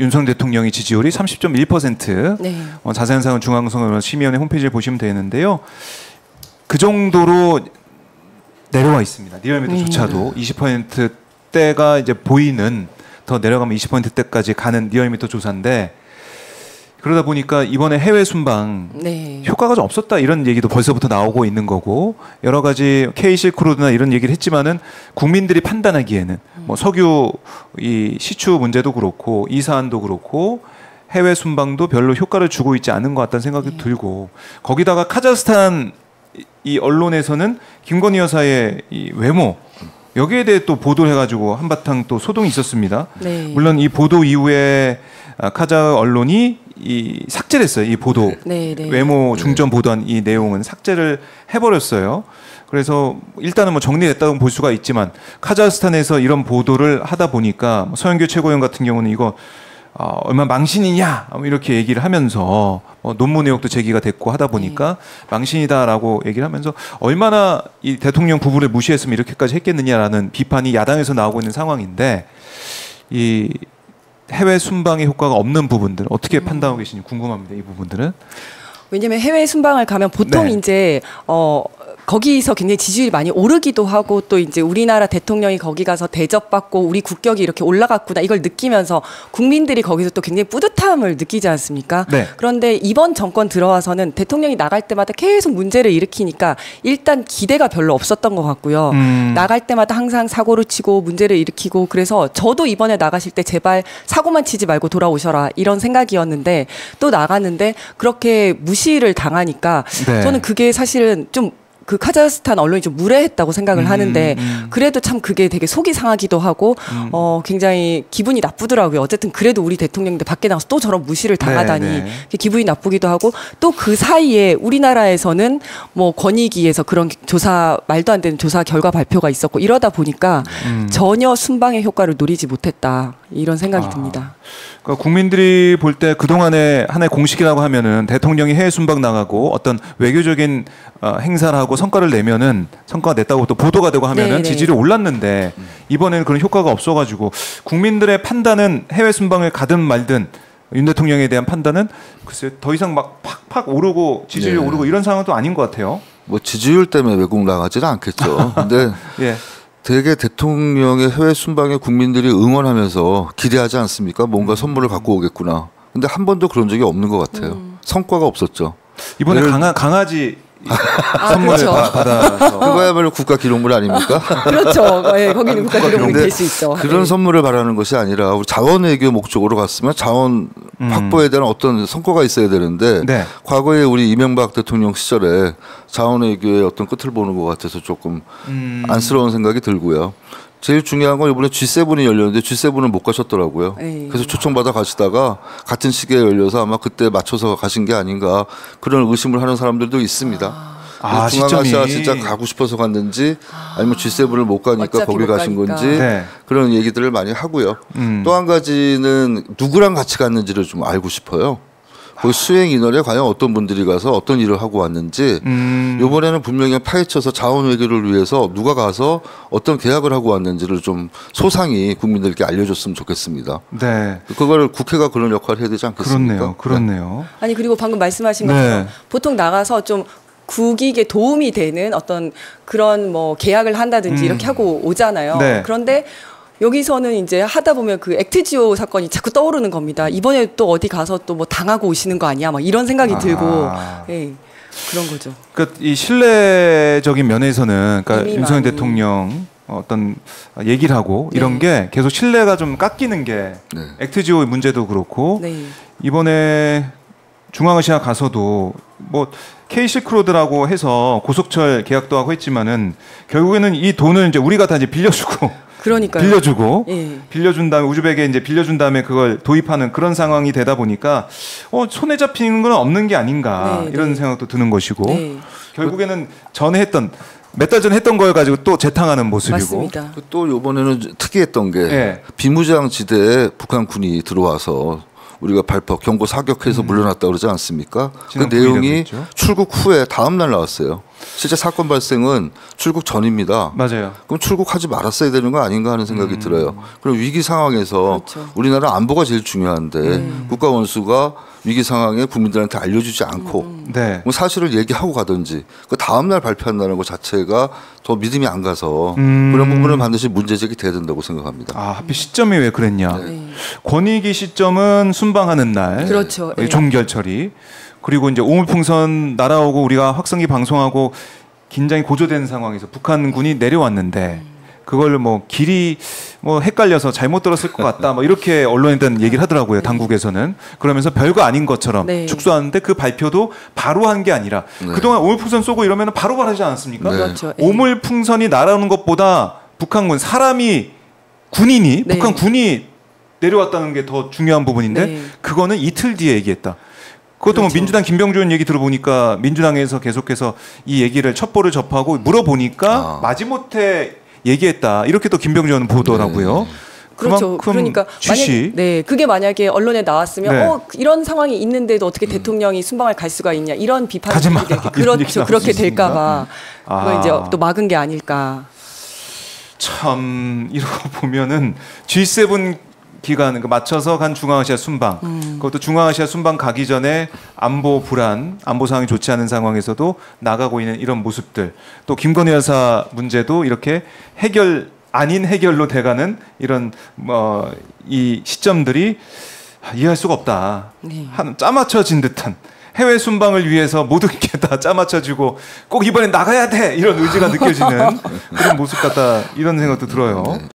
윤석열 대통령의 지지율이 30.1%. 네. 자세한 사항은 중앙선거심의위원회 홈페이지를 보시면 되는데요. 그 정도로 내려와 있습니다. 리얼미터조차도 20%대가 이제 보이는, 더 내려가면 20%대까지 가는 리얼미터 조사인데, 그러다 보니까 이번에 해외 순방 네. 효과가 좀 없었다 이런 얘기도 벌써부터 나오고 있는 거고, 여러 가지 K-실크로드나 이런 얘기를 했지만은 국민들이 판단하기에는 뭐 석유 이 시추 문제도 그렇고 이 사안도 그렇고 해외 순방도 별로 효과를 주고 있지 않은 것 같다는 생각이 들고, 거기다가 카자흐스탄 이 언론에서는 김건희 여사의 이 외모 여기에 대해 또 보도를 해가지고 한바탕 또 소동이 있었습니다. 네. 물론 이 보도 이후에 카자흐 언론이 이 삭제를 했어요. 이 보도 네, 네. 외모 중점 보도한 이 내용은 삭제를 해버렸어요. 그래서 일단은 뭐 정리됐다고 볼 수가 있지만, 카자흐스탄에서 이런 보도를 하다 보니까 서영교 최고위원 같은 경우는 이거 얼마나 망신이냐 이렇게 얘기를 하면서 논문 의혹도 제기가 됐고 하다 보니까 망신이다라고 얘기를 하면서 얼마나 이 대통령 부부를 무시했으면 이렇게까지 했겠느냐라는 비판이 야당에서 나오고 있는 상황인데, 이 해외 순방의 효과가 없는 부분들 어떻게 판단하고 계시는지 궁금합니다. 이 부분들은. 왜냐면 해외 순방을 가면 보통 네. 이제 거기서 굉장히 지지율이 많이 오르기도 하고, 또 이제 우리나라 대통령이 거기 가서 대접받고 우리 국격이 이렇게 올라갔구나 이걸 느끼면서 국민들이 거기서 또 굉장히 뿌듯함을 느끼지 않습니까? 네. 그런데 이번 정권 들어와서는 대통령이 나갈 때마다 계속 문제를 일으키니까 일단 기대가 별로 없었던 것 같고요. 나갈 때마다 항상 사고를 치고 문제를 일으키고, 그래서 저도 이번에 나가실 때 제발 사고만 치지 말고 돌아오셔라 이런 생각이었는데, 또 나갔는데 그렇게 무시를 당하니까 네. 저는 그게 사실은 좀 그 카자흐스탄 언론이 좀 무례했다고 생각을 하는데, 그래도 참 그게 되게 속이 상하기도 하고 굉장히 기분이 나쁘더라고요. 어쨌든 그래도 우리 대통령인데 밖에 나가서 또 저런 무시를 당하다니 네, 네. 기분이 나쁘기도 하고, 또 그 사이에 우리나라에서는 뭐 권익위에서 그런 조사, 말도 안 되는 조사 결과 발표가 있었고 이러다 보니까 전혀 순방의 효과를 노리지 못했다 이런 생각이 듭니다. 그러니까 국민들이 볼 때 그동안의 하나의 공식이라고 하면은 대통령이 해외 순방 나가고 어떤 외교적인 행사를 하고 성과를 내면은, 성과가 냈다고 또 보도가 되고 하면은 네네. 지지율이 올랐는데, 이번에는 그런 효과가 없어가지고 국민들의 판단은 해외 순방을 가든 말든 윤 대통령에 대한 판단은 글쎄 더 이상 막 팍팍 오르고 지지율이 네. 오르고 이런 상황도 아닌 것 같아요. 뭐 지지율 때문에 외국 나가지는 않겠죠. 근데 예. 되게 대통령의 해외 순방에 국민들이 응원하면서 기대하지 않습니까? 뭔가 선물을 갖고 오겠구나. 근데 한 번도 그런 적이 없는 것 같아요. 성과가 없었죠. 이번에 강아지 선물을 그렇죠. 받아서 그거야말로 국가 기록물 아닙니까? 그렇죠. 예, 거기는 국가 기록물이 될 수 있죠. 그런 네. 선물을 바라는 것이 아니라 우리 자원 외교 목적으로 갔으면 자원 확보에 대한 어떤 성과가 있어야 되는데, 네. 과거에 우리 이명박 대통령 시절에 자원 외교의 어떤 끝을 보는 것 같아서 조금 안쓰러운 생각이 들고요. 제일 중요한 건 이번에 G7이 열렸는데 G7은 못 가셨더라고요. 에이. 그래서 초청받아 가시다가 같은 시기에 열려서 아마 그때 맞춰서 가신 게 아닌가, 그런 의심을 하는 사람들도 있습니다. 중앙아시아 진짜 가고 싶어서 갔는지, 아니면 G7을 못 가니까 거기 가신 건지, 네. 그런 얘기들을 많이 하고요. 또 한 가지는 누구랑 같이 갔는지를 좀 알고 싶어요. 거기 수행 인원에 과연 어떤 분들이 가서 어떤 일을 하고 왔는지, 이번에는 분명히 파헤쳐서 자원 외교를 위해서 누가 가서 어떤 계약을 하고 왔는지를 좀 소상히 국민들께 알려줬으면 좋겠습니다. 네. 그거를 국회가 그런 역할을 해야 되지 않겠습니까? 그렇네요. 아니, 그리고 방금 말씀하신 네. 것처럼 보통 나가서 좀 국익에 도움이 되는 어떤 그런 뭐 계약을 한다든지 이렇게 하고 오잖아요. 네. 그런데 여기서는 이제 하다 보면 그 액트지오 사건이 자꾸 떠오르는 겁니다. 이번에 또 어디 가서 또 뭐 당하고 오시는 거 아니야? 막 이런 생각이 들고, 예, 그런 거죠. 그러니까 이 신뢰적인 면에서는, 그러니까 윤석열 많이. 대통령 어떤 얘기를 하고 이런 게 계속 신뢰가 좀 깎이는 게, 네. 액트지오 문제도 그렇고, 네. 이번에 중앙아시아 가서도 뭐 K-실크로드라고 해서 고속철 계약도 하고 했지만은 결국에는 이 돈을 이제 우리가 다 이제 빌려주고 그러니까요. 빌려주고 예. 빌려준 다음에 우즈벡에 이제 빌려준 다음에 그걸 도입하는 그런 상황이 되다 보니까 손에 잡히는 건 없는 게 아닌가, 네, 이런 네. 생각도 드는 것이고, 네. 결국에는 전에 했던 몇 달 전에 했던 걸 가지고 또 재탕하는 모습이고. 맞습니다. 또 이번에는 특이했던 게, 예. 비무장지대에 북한군이 들어와서 우리가 경고 사격해서 물러났다 그러지 않습니까? 그 지난 내용이 9일에 그랬죠. 출국 후에 다음 날 나왔어요. 실제 사건 발생은 출국 전입니다. 맞아요. 그럼 출국하지 말았어야 되는 거 아닌가 하는 생각이 들어요. 그럼 위기 상황에서 그렇죠. 우리나라 안보가 제일 중요한데 국가 원수가 위기 상황에 국민들한테 알려주지 않고 네. 뭐 사실을 얘기하고 가든지 그 다음 날 발표한다는 것 자체가 더 믿음이 안 가서 그런 부분은 반드시 문제 제기돼야 된다고 생각합니다. 아, 하필 시점이 왜 그랬냐. 네. 권익위 시점은 순방하는 날. 그렇죠. 예. 종결 처리. 그리고 이제 오물풍선 날아오고 우리가 확성기 방송하고 긴장이 고조된 상황에서 북한군이 내려왔는데 그걸 뭐 길이 뭐 헷갈려서 잘못 들었을 것 같다 뭐 이렇게 언론에 대한 얘기를 하더라고요. 당국에서는. 그러면서 별거 아닌 것처럼 네. 축소하는데 그 발표도 바로 한 게 아니라 그동안 오물풍선 쏘고 이러면 바로 하지 않았습니까? 네. 그렇죠. 예. 오물풍선이 날아오는 것보다 북한군 사람이 군인이 네. 북한 군이 내려왔다는 게 더 중요한 부분인데 네. 그거는 이틀 뒤에 얘기했다. 그것도 뭐 그렇죠. 민주당 김병주 의원 얘기 들어보니까 민주당에서 계속해서 이 얘기를 첩보를 접하고 물어보니까 마지못해 얘기했다. 이렇게 또 김병주 의원은 보더라고요. 그렇죠. 그만큼 그러니까 취시. 네, 그게 만약에 언론에 나왔으면 네. 이런 상황이 있는데도 어떻게 대통령이 순방을 갈 수가 있냐 이런 비판이 가지 마. 들게 이런 얘기 그렇죠. 나올 그렇게 수 될까봐 아. 그거 이제 또 막은 게 아닐까. 참 이러고 보면은 G7 기간 맞춰서 간 중앙아시아 순방 그것도 중앙아시아 순방 가기 전에 안보 불안 안보 상황이 좋지 않은 상황에서도 나가고 있는 이런 모습들 또 김건희 여사 문제도 이렇게 해결 아닌 해결로 돼가는 이런 이 시점들이 이해할 수가 없다. 네. 한 짜맞춰진 듯한 해외 순방을 위해서 모든 게 다 짜맞춰지고 꼭 이번엔 나가야 돼 이런 의지가 느껴지는 그런 모습 같다 이런 생각도 들어요.